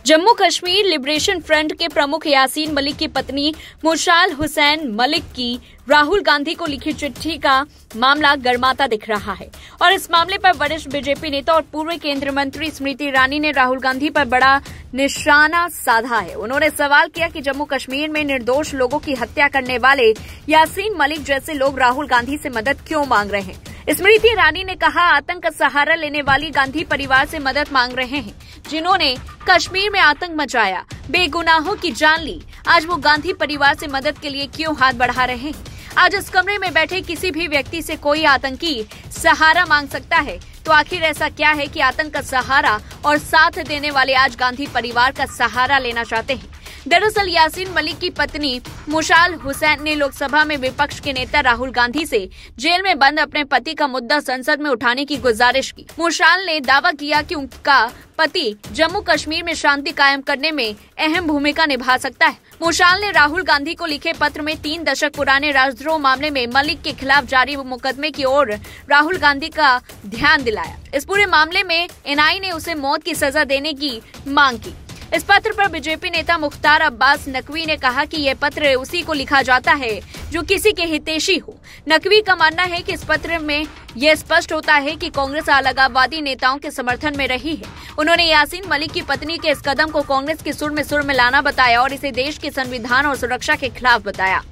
Jammu Kashmir liberation front के प्रमुख यासीन मलिक की पत्नी मुशाल हुसैन मलिक की राहुल गांधी को लिखी चिट्ठी का मामला गर्माता दिख रहा है और इस मामले पर वरिष्ठ बीजेपी नेता और पूर्व केंद्रीय मंत्री स्मृति ईरानी ने राहुल गांधी पर बड़ा निशाना साधा है। उन्होंने सवाल किया कि जम्मू कश्मीर में निर्दोष लोगों की हत्या करने वाले यासीन मलिक जैसे लोग राहुल गांधी से मदद क्यों मांग रहे हैं। स्मृति ईरानी ने कहा, आतंक का सहारा लेने वाली गांधी परिवार से मदद मांग रहे हैं जिन्होंने कश्मीर में आतंक मचाया, बेगुनाहों की जान ली। आज वो गांधी परिवार से मदद के लिए क्यों हाथ बढ़ा रहे हैं। आज इस कमरे में बैठे किसी भी व्यक्ति से कोई आतंकी सहारा मांग सकता है, तो आखिर ऐसा क्या है कि आतंक का सहारा और साथ देने वाले आज गांधी परिवार का सहारा लेना चाहते हैं। दरअसल यासीन मलिक की पत्नी मुशाल हुसैन ने लोकसभा में विपक्ष के नेता राहुल गांधी से जेल में बंद अपने पति का मुद्दा संसद में उठाने की गुजारिश की। मुशाल ने दावा किया कि उनका पति जम्मू कश्मीर में शांति कायम करने में अहम भूमिका निभा सकता है। मुशाल ने राहुल गांधी को लिखे पत्र में 3 दशक पुराने राजद्रोह मामले में मलिक के खिलाफ जारी मुकदमे की ओर राहुल गांधी का ध्यान दिलाया। इस पूरे मामले में एनआईए ने उसे मौत की सजा देने की मांग की। इस पत्र पर बीजेपी नेता मुख्तार अब्बास नकवी ने कहा कि यह पत्र उसी को लिखा जाता है जो किसी के हितैषी हो। नकवी का मानना है कि इस पत्र में यह स्पष्ट होता है कि कांग्रेस अलगाववादी नेताओं के समर्थन में रही है। उन्होंने यासीन मलिक की पत्नी के इस कदम को कांग्रेस के सुर में सुर मिलाना बताया और इसे देश के संविधान और सुरक्षा के खिलाफ बताया।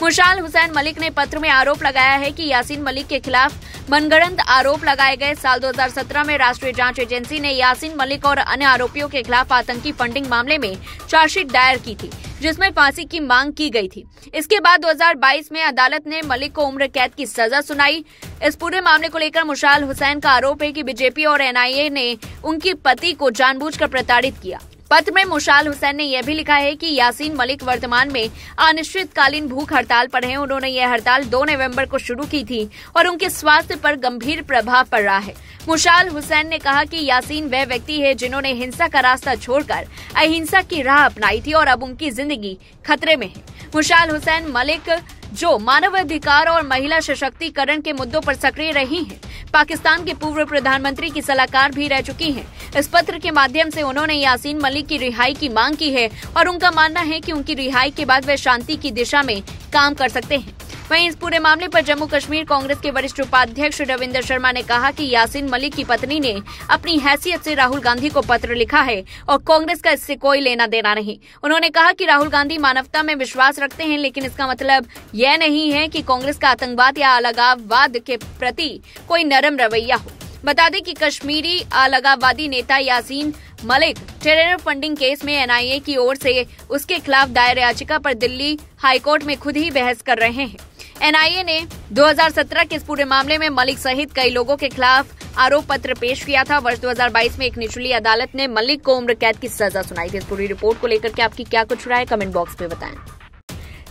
मुशाल हुसैन मलिक ने पत्र में आरोप लगाया है कि यासीन मलिक के खिलाफ मनगढ़ंत आरोप लगाए गए। साल 2017 में राष्ट्रीय जांच एजेंसी ने यासीन मलिक और अन्य आरोपियों के खिलाफ आतंकी फंडिंग मामले में चार्जशीट दायर की थी, जिसमें फांसी की मांग की गई थी। इसके बाद 2022 में अदालत ने मलिक को उम्र कैद की सजा सुनाई। इस पूरे मामले को लेकर मुशाल हुसैन का आरोप है कि बीजेपी और एनआईए ने उनके पति को जानबूझकर प्रताड़ित किया। पत्र में मुशाल हुसैन ने यह भी लिखा है कि यासीन मलिक वर्तमान में अनिश्चितकालीन भूख हड़ताल पर हैं। उन्होंने यह हड़ताल 2 नवंबर को शुरू की थी और उनके स्वास्थ्य पर गंभीर प्रभाव पड़ रहा है। मुशाल हुसैन ने कहा कि यासीन वह व्यक्ति है जिन्होंने हिंसा का रास्ता छोड़कर अहिंसा की राह अपनाई थी और अब उनकी जिंदगी खतरे में है। मुशाल हुसैन मलिक जो मानवाधिकार और महिला सशक्तिकरण के मुद्दों पर सक्रिय रही हैं, पाकिस्तान के पूर्व प्रधानमंत्री की सलाहकार भी रह चुकी हैं। इस पत्र के माध्यम से उन्होंने यासीन मलिक की रिहाई की मांग की है और उनका मानना है कि उनकी रिहाई के बाद वे शांति की दिशा में काम कर सकते हैं। वहीं इस पूरे मामले पर जम्मू कश्मीर कांग्रेस के वरिष्ठ उपाध्यक्ष रविंद्र शर्मा ने कहा कि यासीन मलिक की पत्नी ने अपनी हैसियत से राहुल गांधी को पत्र लिखा है और कांग्रेस का इससे कोई लेना देना नहीं। उन्होंने कहा कि राहुल गांधी मानवता में विश्वास रखते हैं, लेकिन इसका मतलब यह नहीं है कि कांग्रेस का आतंकवाद या अलगाववाद के प्रति कोई नरम रवैया हो। बता दें कि कश्मीरी अलगाववादी नेता Yasin Malik terror funding case में एनआईए की ओर से उसके खिलाफ दायर याचिका पर दिल्ली हाईकोर्ट में खुद ही बहस कर रहे हैं। एनआईए ने 2017 के इस पूरे मामले में मलिक सहित कई लोगों के खिलाफ आरोप पत्र पेश किया था। वर्ष 2022 में एक निचली अदालत ने मलिक को उम्र कैद की सजा सुनाई थी। इस पूरी रिपोर्ट को लेकर के आपकी क्या कुछ राय, कमेंट बॉक्स में बताएं।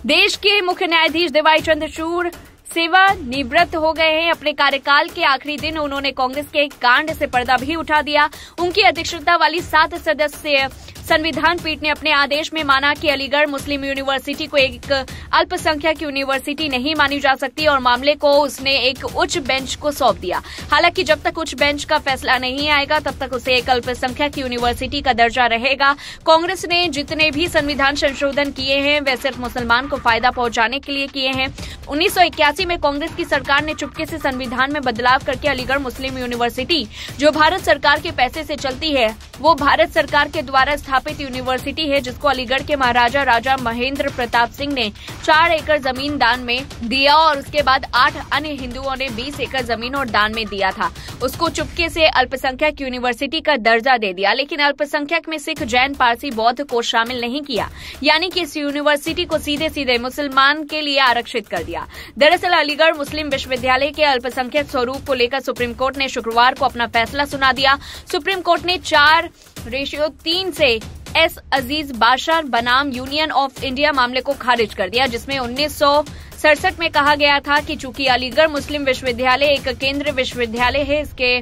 देश के मुख्य न्यायाधीश डीवाई चंद्रचूड़ सेवानिवृत्त हो गए हैं। अपने कार्यकाल के आखिरी दिन उन्होंने कांग्रेस के एक कांड से पर्दा भी उठा दिया। उनकी अध्यक्षता वाली 7 सदस्यीय संविधान पीठ ने अपने आदेश में माना कि अलीगढ़ मुस्लिम यूनिवर्सिटी को एक अल्पसंख्यक यूनिवर्सिटी नहीं मानी जा सकती और मामले को उसने एक उच्च बेंच को सौंप दिया। हालांकि जब तक उच्च बेंच का फैसला नहीं आएगा तब तक उसे एक अल्पसंख्यक यूनिवर्सिटी का दर्जा रहेगा। कांग्रेस ने जितने भी संविधान संशोधन किए हैं वे सिर्फ मुसलमान को फायदा पहुंचाने के लिए किए हैं। 1981 में कांग्रेस की सरकार ने चुपके से संविधान में बदलाव करके अलीगढ़ मुस्लिम यूनिवर्सिटी, जो भारत सरकार के पैसे से चलती है, वो भारत सरकार के द्वारा स्थापित यूनिवर्सिटी है, जिसको अलीगढ़ के महाराजा राजा महेंद्र प्रताप सिंह ने 4 एकड़ जमीन दान में दिया और उसके बाद 8 अन्य हिंदुओं ने 20 एकड़ जमीन और दान में दिया था। उसको चुपके से अल्पसंख्यक यूनिवर्सिटी का दर्जा दे दिया, लेकिन अल्पसंख्यक में सिख, जैन, पारसी, बौद्ध को शामिल नहीं किया, यानी कि इस यूनिवर्सिटी को सीधे सीधे मुसलमान के लिए आरक्षित कर दिया। दरअसल अलीगढ़ मुस्लिम विश्वविद्यालय के अल्पसंख्यक स्वरूप को लेकर सुप्रीम कोर्ट ने शुक्रवार को अपना फैसला सुना दिया। सुप्रीम कोर्ट ने 4:3 से एस अजीज बादशाह बनाम यूनियन ऑफ इंडिया मामले को खारिज कर दिया, जिसमें 1967 में कहा गया था कि चूंकि अलीगढ़ मुस्लिम विश्वविद्यालय एक केंद्रीय विश्वविद्यालय है, इसके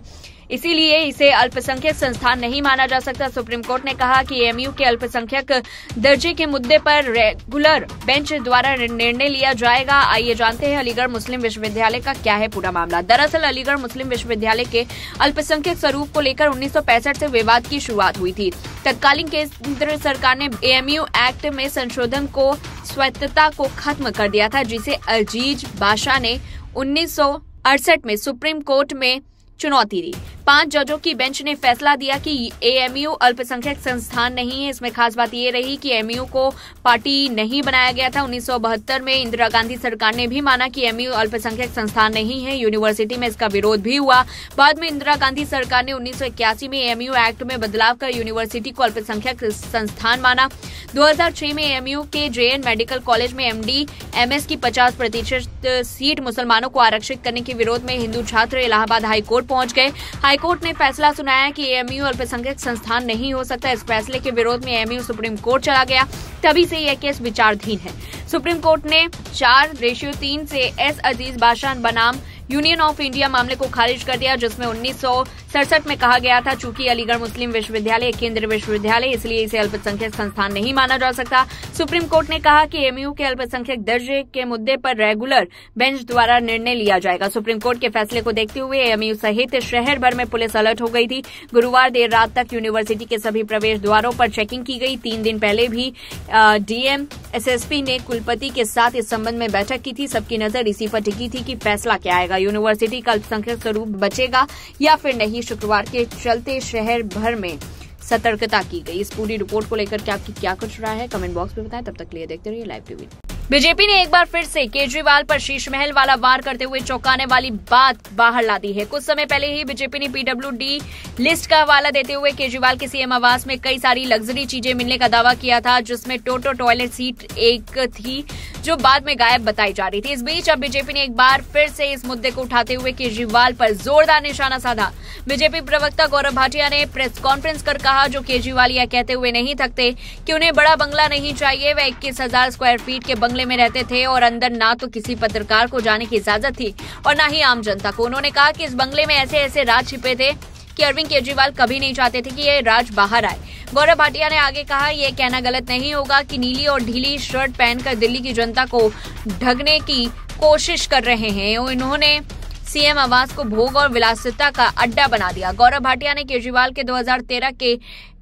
इसीलिए इसे अल्पसंख्यक संस्थान नहीं माना जा सकता। सुप्रीम कोर्ट ने कहा कि एएमयू के अल्पसंख्यक दर्जे के मुद्दे पर रेगुलर बेंच द्वारा निर्णय लिया जाएगा। आइए जानते हैं अलीगढ़ मुस्लिम विश्वविद्यालय का क्या है पूरा मामला। दरअसल अलीगढ़ मुस्लिम विश्वविद्यालय के अल्पसंख्यक स्वरूप को लेकर 1965 से विवाद की शुरुआत हुई थी। तत्कालीन केंद्र सरकार ने एएमयू एक्ट में संशोधन को स्वायत्तता को खत्म कर दिया था, जिसे अजीज बाशा ने 1968 में सुप्रीम कोर्ट में चुनौती दी। 5 जजों की बेंच ने फैसला दिया कि एएमयू अल्पसंख्यक संस्थान नहीं है। इसमें खास बात ये रही कि एएमयू को पार्टी नहीं बनाया गया था। 1972 में इंदिरा गांधी सरकार ने भी माना कि एएमयू अल्पसंख्यक संस्थान नहीं है। यूनिवर्सिटी में इसका विरोध भी हुआ। बाद में इंदिरा गांधी सरकार ने 1981 में एएमयू एक्ट में बदलाव कर यूनिवर्सिटी को अल्पसंख्यक संस्थान माना। 2006 में एएमयू के जेएन मेडिकल कॉलेज में एमडी एमएस की 50% सीट मुसलमानों को आरक्षित करने के विरोध में हिंदू छात्र इलाहाबाद हाईकोर्ट पहुंच गए। हाईकोर्ट ने फैसला सुनाया कि एएमयू अल्पसंख्यक संस्थान नहीं हो सकता। इस फैसले के विरोध में एएमयू सुप्रीम कोर्ट चला गया। तभी से यह केस विचाराधीन है। सुप्रीम कोर्ट ने 4:3 से एस अजीज बाशा बनाम यूनियन ऑफ इंडिया मामले को खारिज कर दिया, जिसमें 1967 में कहा गया था चूंकि अलीगढ़ मुस्लिम विश्वविद्यालय एक केंद्रीय विश्वविद्यालय इसलिए इसे अल्पसंख्यक संस्थान नहीं माना जा सकता। सुप्रीम कोर्ट ने कहा कि एएमयू के अल्पसंख्यक दर्जे के मुद्दे पर रेगुलर बेंच द्वारा निर्णय लिया जाएगा। सुप्रीम कोर्ट के फैसले को देखते हुए एएमयू सहित शहर भर में पुलिस अलर्ट हो गई थी। गुरुवार देर रात तक यूनिवर्सिटी के सभी प्रवेश द्वारों पर चेकिंग की गई। 3 दिन पहले भी डीएम एसएसपी ने कुलपति के साथ इस संबंध में बैठक की थी। सबकी नजर इसी पर टिकी थी कि फैसला क्या आएगा, यूनिवर्सिटी का अल्पसंख्यक स्वरूप बचेगा या फिर नहीं। शुक्रवार के चलते शहर भर में सतर्कता की गई। इस पूरी रिपोर्ट को लेकर आपकी क्या कुछ राय है, कमेंट बॉक्स में बताएं। तब तक के लिए देखते रहिए लाइव टीवी। बीजेपी ने एक बार फिर से केजरीवाल पर शीश महल वाला वार करते हुए चौंकाने वाली बात बाहर ला दी है। कुछ समय पहले ही बीजेपी ने पीडब्ल्यूडी लिस्ट का हवाला देते हुए केजरीवाल के सीएम आवास में कई सारी लग्जरी चीजें मिलने का दावा किया था, जिसमें टोटो टॉयलेट सीट एक थी जो बाद में गायब बताई जा रही थी। इस बीच अब बीजेपी ने एक बार फिर से इस मुद्दे को उठाते हुए केजरीवाल पर जोरदार निशाना साधा। बीजेपी प्रवक्ता गौरव भाटिया ने प्रेस कॉन्फ्रेंस कर कहा, जो केजरीवाल यह कहते हुए नहीं थकते कि उन्हें बड़ा बंगला नहीं चाहिए। वह 21,000 स्क्वायर फीट के बंगले में रहते थे और अंदर ना तो किसी पत्रकार को जाने की इजाजत थी और ना ही आम जनता को। उन्होंने कहा कि इस बंगले में ऐसे ऐसे राज छिपे थे कि अरविंद केजरीवाल कभी नहीं चाहते थे कि ये राज बाहर आए। गौरव भाटिया ने आगे कहा, यह कहना गलत नहीं होगा कि नीली और ढीली शर्ट पहनकर दिल्ली की जनता को ढकने की कोशिश कर रहे हैं। उन्होंने सीएम आवास को भोग और विलासिता का अड्डा बना दिया। गौरव भाटिया ने केजरीवाल के 2013 के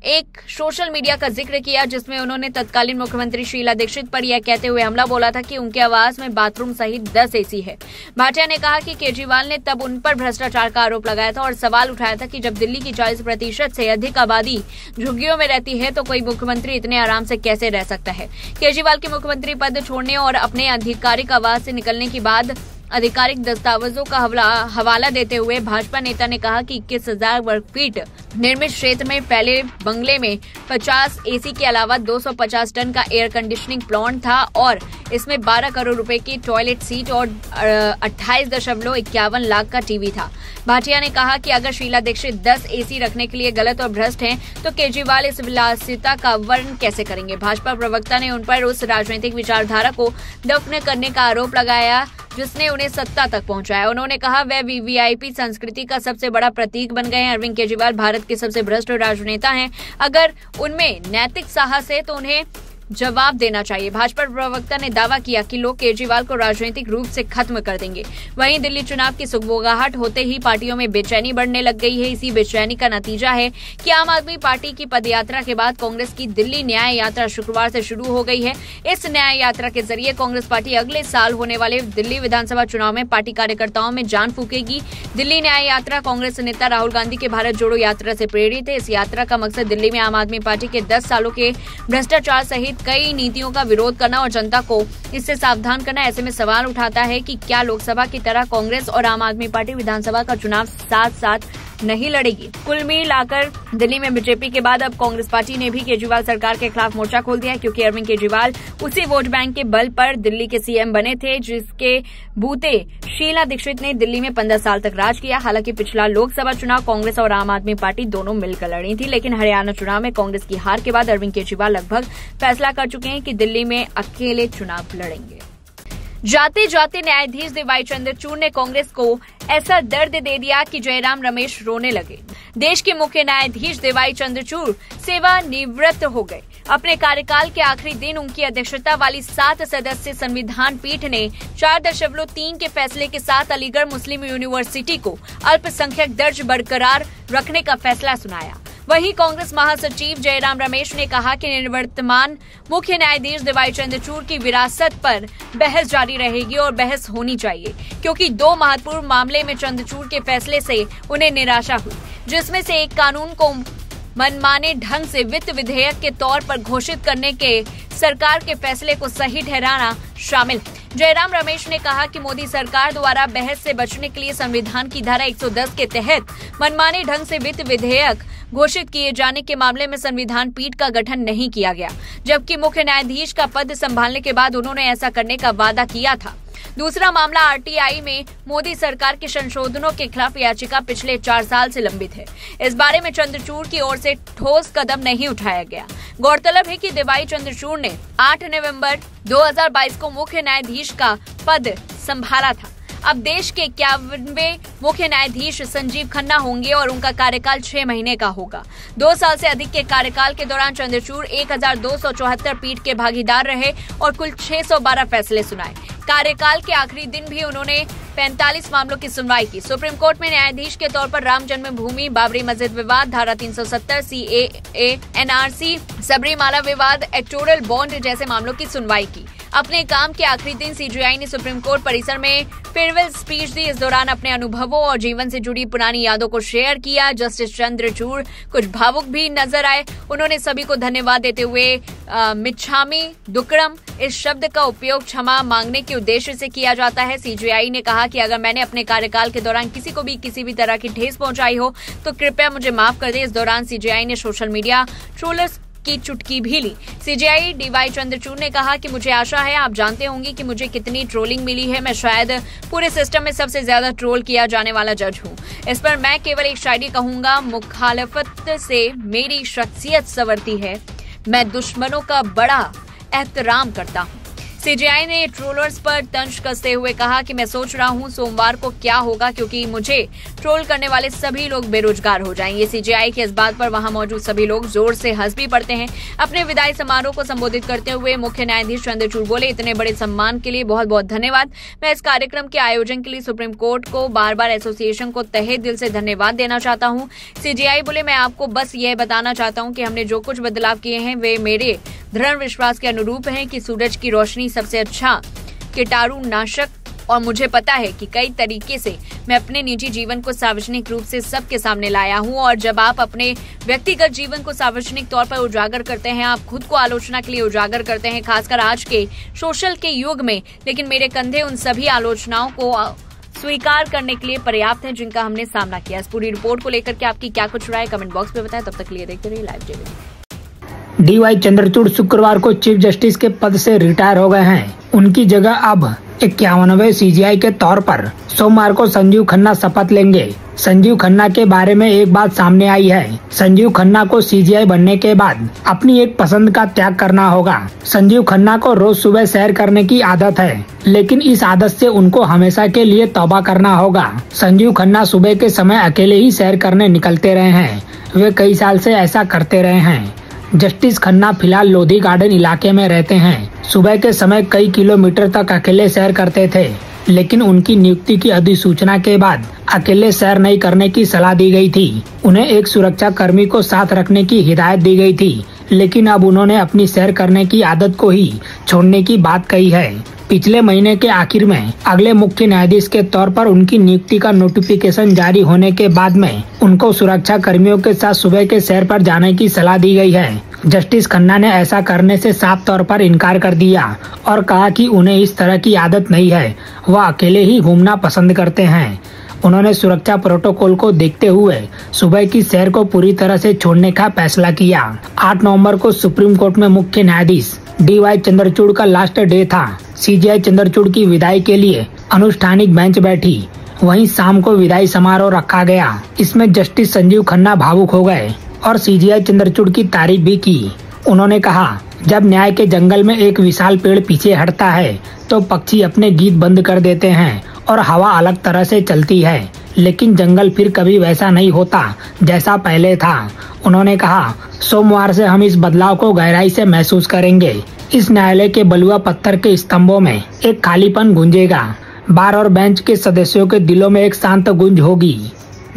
एक सोशल मीडिया का जिक्र किया, जिसमें उन्होंने तत्कालीन मुख्यमंत्री शीला दीक्षित पर यह कहते हुए हमला बोला था कि उनके आवास में बाथरूम सहित 10 एसी है। भाटिया ने कहा कि केजरीवाल ने तब उन पर भ्रष्टाचार का आरोप लगाया था और सवाल उठाया था कि जब दिल्ली की 40% से अधिक आबादी झुग्गियों में रहती है तो कोई मुख्यमंत्री इतने आराम से कैसे रह सकता है। केजरीवाल के मुख्यमंत्री पद छोड़ने और अपने आधिकारिक आवास से निकलने के बाद आधिकारिक दस्तावेजों का हवाला देते हुए भाजपा नेता ने कहा कि 21,000 वर्ग फीट निर्मित क्षेत्र में फैले बंगले में 50 एसी के अलावा 250 टन का एयर कंडीशनिंग प्लांट था और इसमें 12 करोड़ रुपए की टॉयलेट सीट और 28.51 लाख का टीवी था। भाटिया ने कहा कि अगर शीला दीक्षित 10 एसी रखने के लिए गलत और भ्रष्ट हैं, तो केजरीवाल इस विलासिता का वर्णन कैसे करेंगे। भाजपा प्रवक्ता ने उन पर उस राजनीतिक विचारधारा को दफन करने का आरोप लगाया जिसने उन्हें सत्ता तक पहुंचाया। उन्होंने कहा वह वीवीआईपी संस्कृति का सबसे बड़ा प्रतीक बन गए हैं। अरविंद केजरीवाल भारत के सबसे भ्रष्ट राजनेता हैं। अगर उनमें नैतिक साहस है तो उन्हें जवाब देना चाहिए। भाजपा प्रवक्ता ने दावा किया कि लोग केजरीवाल को राजनीतिक रूप से खत्म कर देंगे। वहीं दिल्ली चुनाव की सुगबुगाहट होते ही पार्टियों में बेचैनी बढ़ने लग गई है। इसी बेचैनी का नतीजा है कि आम आदमी पार्टी की पदयात्रा के बाद कांग्रेस की दिल्ली न्याय यात्रा शुक्रवार से शुरू हो गई है। इस न्याय यात्रा के जरिए कांग्रेस पार्टी अगले साल होने वाले दिल्ली विधानसभा चुनाव में पार्टी कार्यकर्ताओं में जान फूकेगी। दिल्ली न्याय यात्रा कांग्रेस नेता राहुल गांधी के भारत जोड़ो यात्रा से प्रेरित है। इस यात्रा का मकसद दिल्ली में आम आदमी पार्टी के 10 सालों के भ्रष्टाचार सहित कई नीतियों का विरोध करना और जनता को इससे सावधान करना। ऐसे में सवाल उठाता है कि क्या लोकसभा की तरह कांग्रेस और आम आदमी पार्टी विधानसभा का चुनाव साथ साथ नहीं लड़ेगी। कुल मिलाकर दिल्ली में बीजेपी के बाद अब कांग्रेस पार्टी ने भी केजरीवाल सरकार के खिलाफ मोर्चा खोल दिया है, क्योंकि अरविंद केजरीवाल उसी वोट बैंक के बल पर दिल्ली के सीएम बने थे जिसके बूते शीला दीक्षित ने दिल्ली में 15 साल तक राज किया। हालांकि पिछला लोकसभा चुनाव कांग्रेस और आम आदमी पार्टी दोनों मिलकर लड़ी थी, लेकिन हरियाणा चुनाव में कांग्रेस की हार के बाद अरविंद केजरीवाल लगभग फैसला कर चुके हैं कि दिल्ली में अकेले चुनाव लड़ेंगे। जाते जाते न्यायाधीश डीवाई चंद्रचूड़ ने कांग्रेस को ऐसा दर्द दे दिया कि जयराम रमेश रोने लगे। देश के मुख्य न्यायाधीश डीवाई चंद्रचूड़ सेवानिवृत्त हो गए। अपने कार्यकाल के आखिरी दिन उनकी अध्यक्षता वाली 7 सदस्यीय संविधान पीठ ने 4.3 के फैसले के साथ अलीगढ़ मुस्लिम यूनिवर्सिटी को अल्पसंख्यक दर्ज बरकरार रखने का फैसला सुनाया। वहीं कांग्रेस महासचिव जयराम रमेश ने कहा कि निवर्तमान मुख्य न्यायाधीश डीवाई चंद्रचूड़ की विरासत पर बहस जारी रहेगी और बहस होनी चाहिए, क्योंकि 2 महत्वपूर्ण मामले में चंद्रचूड़ के फैसले से उन्हें निराशा हुई, जिसमें से एक कानून को मनमाने ढंग से वित्त विधेयक के तौर पर घोषित करने के सरकार के फैसले को सही ठहराना शामिल है। जयराम रमेश ने कहा कि मोदी सरकार द्वारा बहस से बचने के लिए संविधान की धारा 110 के तहत मनमाने ढंग से वित्त विधेयक घोषित किए जाने के मामले में संविधान पीठ का गठन नहीं किया गया, जबकि मुख्य न्यायाधीश का पद संभालने के बाद उन्होंने ऐसा करने का वादा किया था। दूसरा मामला आरटीआई में मोदी सरकार के संशोधनों के खिलाफ याचिका पिछले 4 साल से लंबित है। इस बारे में चंद्रचूड़ की ओर से ठोस कदम नहीं उठाया गया। गौरतलब है कि डीवाई चंद्रचूड़ ने 8 नवंबर 2022 को मुख्य न्यायाधीश का पद संभाला था। अब देश के 51वें मुख्य न्यायाधीश संजीव खन्ना होंगे और उनका कार्यकाल 6 महीने का होगा। 2 साल से अधिक के कार्यकाल के दौरान चंद्रचूड़ 1274 पीठ के भागीदार रहे और कुल 612 फैसले सुनाए। कार्यकाल के आखिरी दिन भी उन्होंने 45 मामलों की सुनवाई की। सुप्रीम कोर्ट में न्यायाधीश के तौर पर राम जन्मभूमि, बाबरी मस्जिद विवाद, धारा 370, CAA, NRC, सबरीमाला विवाद, इलेक्टोरल बॉन्ड जैसे मामलों की सुनवाई की। अपने काम के आखिरी दिन सीजेआई ने सुप्रीम कोर्ट परिसर में फेयरवेल स्पीच दी। इस दौरान अपने अनुभवों और जीवन से जुड़ी पुरानी यादों को शेयर किया। जस्टिस चंद्रचूड़ कुछ भावुक भी नजर आए। उन्होंने सभी को धन्यवाद देते हुए मिच्छामी दुक्कड़म इस शब्द का उपयोग क्षमा मांगने के उद्देश्य से किया जाता है। सीजेआई ने कहा कि अगर मैंने अपने कार्यकाल के दौरान किसी को भी किसी भी तरह की ठेस पहुंचाई हो तो कृपया मुझे माफ कर दे। इस दौरान सीजेआई ने सोशल मीडिया ट्रोलर्स की चुटकी भी ली। सीजेआई डीवाई चंद्रचूड़ ने कहा कि मुझे आशा है आप जानते होंगे कि मुझे कितनी ट्रोलिंग मिली है। मैं शायद पूरे सिस्टम में सबसे ज्यादा ट्रोल किया जाने वाला जज हूँ। इस पर मैं केवल एक शायरी कहूंगा, मुखालफत से मेरी शख्सियत संवरती है, मैं दुश्मनों का बड़ा एहतराम करता हूँ। सीजेआई ने ट्रोलर्स पर तंज कसते हुए कहा कि मैं सोच रहा हूं सोमवार को क्या होगा, क्योंकि मुझे ट्रोल करने वाले सभी लोग बेरोजगार हो जाएंगे। सीजेआई के इस बात पर वहां मौजूद सभी लोग जोर से हंस भी पड़ते हैं। अपने विदाई समारोह को संबोधित करते हुए मुख्य न्यायाधीश चंद्रचूड़ बोले, इतने बड़े सम्मान के लिए बहुत बहुत धन्यवाद। मैं इस कार्यक्रम के आयोजन के लिए सुप्रीम कोर्ट को, बार बार एसोसिएशन को तहे दिल से धन्यवाद देना चाहता हूँ। सीजेआई बोले, मैं आपको बस यह बताना चाहता हूँ कि हमने जो कुछ बदलाव किए हैं वे मेरे दृढ़ विश्वास के अनुरूप हैं कि सूरज की रोशनी सबसे अच्छा कीटाणु नाशक, और मुझे पता है कि कई तरीके से मैं अपने निजी जीवन को सार्वजनिक रूप से सबके सामने लाया हूं। और जब आप अपने व्यक्तिगत जीवन को सार्वजनिक तौर पर उजागर करते हैं, आप खुद को आलोचना के लिए उजागर करते हैं, खासकर आज के सोशल के युग में। लेकिन मेरे कंधे उन सभी आलोचनाओं को स्वीकार करने के लिए पर्याप्त है जिनका हमने सामना किया। इस पूरी रिपोर्ट को लेकर के आपकी क्या कुछ राय कमेंट बॉक्स में बताएं। तब तक के लिए देखते रहिए लाइव टीवी। डीवाई चंद्रचूड़ शुक्रवार को चीफ जस्टिस के पद से रिटायर हो गए हैं। उनकी जगह अब 51वें सीजेआई के तौर पर सोमवार को संजीव खन्ना शपथ लेंगे। संजीव खन्ना के बारे में एक बात सामने आई है। संजीव खन्ना को सीजेआई बनने के बाद अपनी एक पसंद का त्याग करना होगा। संजीव खन्ना को रोज सुबह सैर करने की आदत है, लेकिन इस आदत से उनको हमेशा के लिए तौबा करना होगा। संजीव खन्ना सुबह के समय अकेले ही सैर करने निकलते रहे हैं। वे कई साल से ऐसा करते रहे हैं। जस्टिस खन्ना फिलहाल लोधी गार्डन इलाके में रहते हैं। सुबह के समय कई किलोमीटर तक अकेले सैर करते थे, लेकिन उनकी नियुक्ति की अधिसूचना के बाद अकेले सैर नहीं करने की सलाह दी गई थी। उन्हें एक सुरक्षा कर्मी को साथ रखने की हिदायत दी गई थी, लेकिन अब उन्होंने अपनी सैर करने की आदत को ही छोड़ने की बात कही है। पिछले महीने के आखिर में अगले मुख्य न्यायाधीश के तौर पर उनकी नियुक्ति का नोटिफिकेशन जारी होने के बाद में उनको सुरक्षा कर्मियों के साथ सुबह के सैर पर जाने की सलाह दी गई है। जस्टिस खन्ना ने ऐसा करने से साफ तौर पर इनकार कर दिया और कहा कि उन्हें इस तरह की आदत नहीं है, वह अकेले ही घूमना पसंद करते हैं। उन्होंने सुरक्षा प्रोटोकॉल को देखते हुए सुबह की सैर को पूरी तरह से छोड़ने का फैसला किया। 8 नवंबर को सुप्रीम कोर्ट में मुख्य न्यायाधीश डीवाई चंद्रचूड़ का लास्ट डे था। सीजेआई चंद्रचूड़ की विदाई के लिए अनुष्ठानिक बेंच बैठी। वहीं शाम को विदाई समारोह रखा गया। इसमें जस्टिस संजीव खन्ना भावुक हो गए और सीजेआई चंद्रचूड़ की तारीफ भी की। उन्होंने कहा, जब न्याय के जंगल में एक विशाल पेड़ पीछे हटता है तो पक्षी अपने गीत बंद कर देते हैं और हवा अलग तरह से चलती है, लेकिन जंगल फिर कभी वैसा नहीं होता जैसा पहले था। उन्होंने कहा, सोमवार से हम इस बदलाव को गहराई से महसूस करेंगे। इस न्यायालय के बलुआ पत्थर के स्तंभों में एक खालीपन गूंजेगा। बार और बेंच के सदस्यों के दिलों में एक शांत गूंज होगी।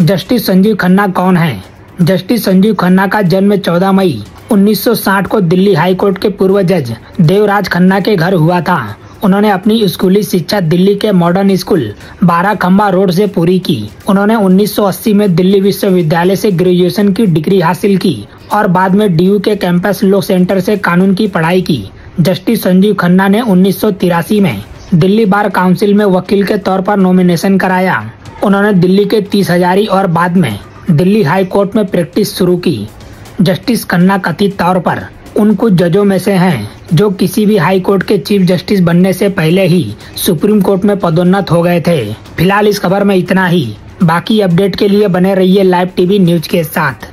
जस्टिस संजीव खन्ना कौन है? जस्टिस संजीव खन्ना का जन्म 14 मई 1960 को दिल्ली हाई कोर्ट के पूर्व जज देवराज खन्ना के घर हुआ था। उन्होंने अपनी स्कूली शिक्षा दिल्ली के मॉडर्न स्कूल 12 खंबा रोड से पूरी की। उन्होंने 1980 में दिल्ली विश्वविद्यालय से ग्रेजुएशन की डिग्री हासिल की और बाद में डीयू के कैंपस लॉ सेंटर से कानून की पढ़ाई की। जस्टिस संजीव खन्ना ने 1983 में दिल्ली बार काउंसिल में वकील के तौर पर नॉमिनेशन कराया। उन्होंने दिल्ली के 30 हजारी और बाद में दिल्ली हाई कोर्ट में प्रैक्टिस शुरू की। जस्टिस खन्ना कथित तौर पर उन कुछ जजों में से हैं जो किसी भी हाई कोर्ट के चीफ जस्टिस बनने से पहले ही सुप्रीम कोर्ट में पदोन्नत हो गए थे। फिलहाल इस खबर में इतना ही। बाकी अपडेट के लिए बने रहिए लाइव टीवी न्यूज के साथ।